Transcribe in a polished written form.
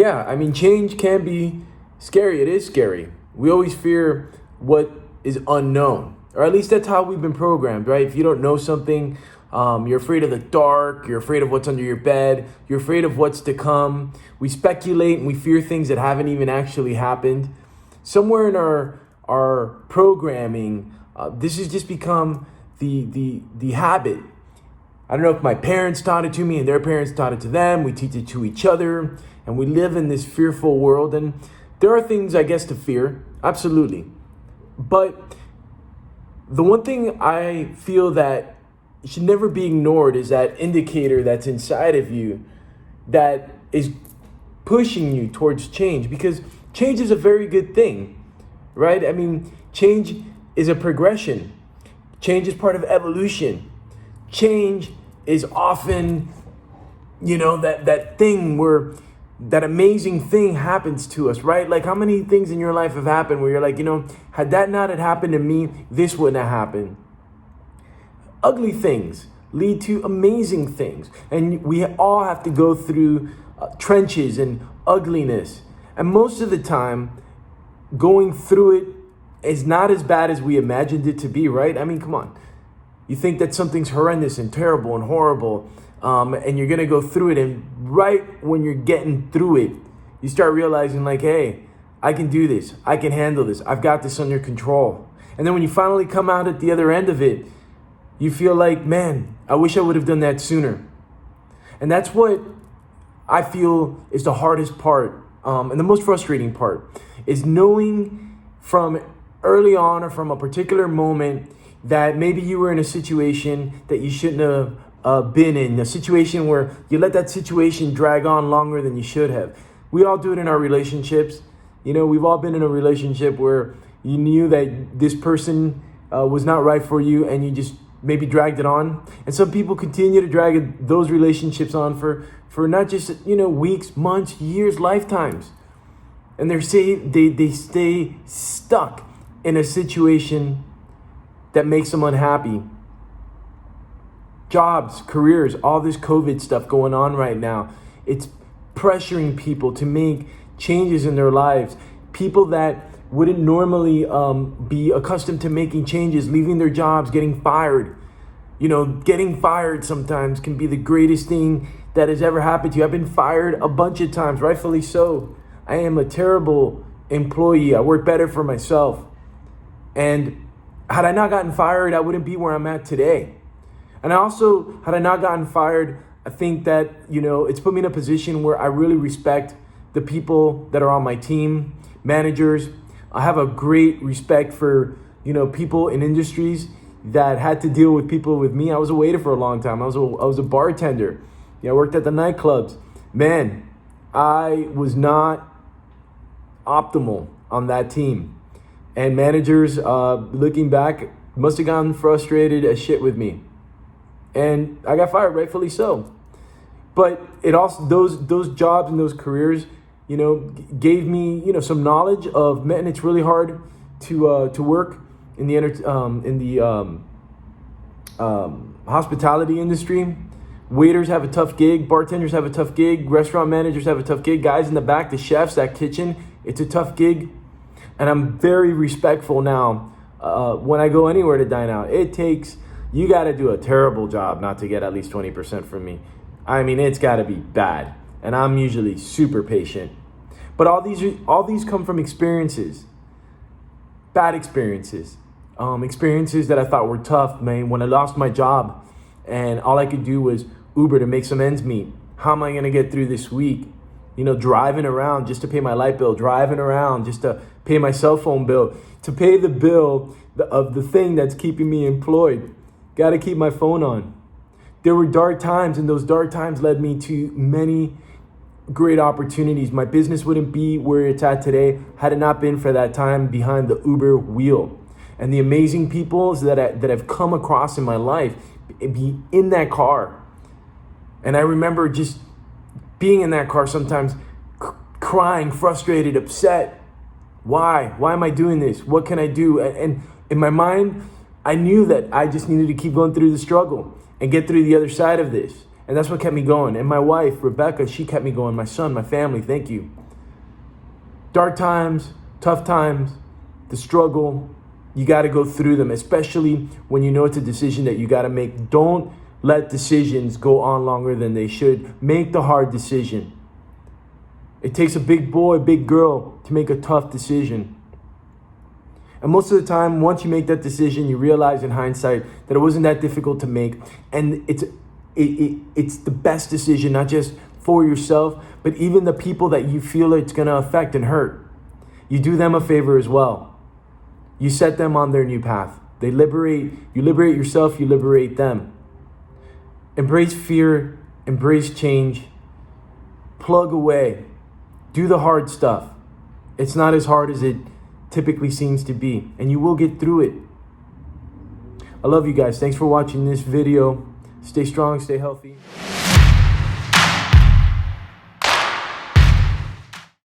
Yeah, I mean, change can be scary. It is scary. We always fear what is unknown, or at least that's how we've been programmed, right? If you don't know something, you're afraid of the dark, you're afraid of what's under your bed, you're afraid of what's to come. We speculate and we fear things that haven't even actually happened. Somewhere in our programming, this has just become the habit. I don't know if my parents taught it to me and their parents taught it to them. We teach it to each other, and we live in this fearful world. And there are things, I guess, to fear, absolutely. But the one thing I feel that should never be ignored is that indicator that's inside of you that is pushing you towards change, because change is a very good thing, right? I mean, change is a progression. Change is part of evolution. Change is often, that thing where that amazing thing happens to us, right? Like, how many things in your life have happened where you're like, had that not had happened to me, this wouldn't have happened. Ugly things lead to amazing things. And we all have to go through trenches and ugliness. And most of the time, going through it is not as bad as we imagined it to be, right? I mean, come on. You think that something's horrendous and terrible and horrible, and you're going to go through it. And right when you're getting through it, you start realizing like, hey, I can do this. I can handle this. I've got this under control. And then when you finally come out at the other end of it, you feel like, man, I wish I would have done that sooner. And that's what I feel is the hardest part, and the most frustrating part, is knowing from early on or from a particular moment that maybe you were in a situation that you shouldn't have been in, a situation where you let that situation drag on longer than you should have. We all do it in our relationships. We've all been in a relationship where you knew that this person was not right for you, and you just maybe dragged it on. And some people continue to drag those relationships on for not just, weeks, months, years, lifetimes. And they stay stuck in a situation that makes them unhappy. Jobs, careers, all this COVID stuff going on right now. It's pressuring people to make changes in their lives. People that wouldn't normally be accustomed to making changes, leaving their jobs, getting fired. Getting fired sometimes can be the greatest thing that has ever happened to you. I've been fired a bunch of times, rightfully so. I am a terrible employee. I work better for myself. And had I not gotten fired, I wouldn't be where I'm at today. And also, had I not gotten fired, I think that, it's put me in a position where I really respect the people that are on my team, managers. I have a great respect for, people in industries that had to deal with people with me. I was a waiter for a long time. I was a bartender. I worked at the nightclubs. Man, I was not optimal on that team. And managers, looking back, must have gotten frustrated as shit with me. And I got fired, rightfully so. But it also, those jobs and those careers, gave me, some knowledge of, man, it's really hard to work in the hospitality industry. Waiters have a tough gig. Bartenders have a tough gig. Restaurant managers have a tough gig. Guys in the back, the chefs, that kitchen, it's a tough gig. And I'm very respectful now when I go anywhere to dine out. You got to do a terrible job not to get at least 20% from me. I mean, it's got to be bad. And I'm usually super patient. But all these come from experiences, bad experiences, experiences that I thought were tough, man. When I lost my job and all I could do was Uber to make some ends meet. How am I going to get through this week? Driving around just to pay my light bill, driving around just to pay my cell phone bill, to pay the bill of the thing that's keeping me employed. Got to keep my phone on. There were dark times, and those dark times led me to many great opportunities. My business wouldn't be where it's at today had it not been for that time behind the Uber wheel. And the amazing people that I've come across in my life, be in that car. And I remember just being in that car sometimes crying, frustrated, upset. Why? Why am I doing this? What can I do? And in my mind, I knew that I just needed to keep going through the struggle and get through the other side of this. And that's what kept me going. And my wife, Rebecca, she kept me going. My son, my family, thank you. Dark times, tough times, the struggle, you got to go through them, especially when you know it's a decision that you got to make. Don't let decisions go on longer than they should. Make the hard decision. It takes a big boy, big girl to make a tough decision. And most of the time, once you make that decision, you realize in hindsight that it wasn't that difficult to make. And it's the best decision, not just for yourself, but even the people that you feel it's going to affect and hurt. You do them a favor as well. You set them on their new path. You liberate yourself, you liberate them. Embrace fear, embrace change, plug away, do the hard stuff. It's not as hard as it typically seems to be, and you will get through it. I love you guys. Thanks for watching this video. Stay strong, stay healthy.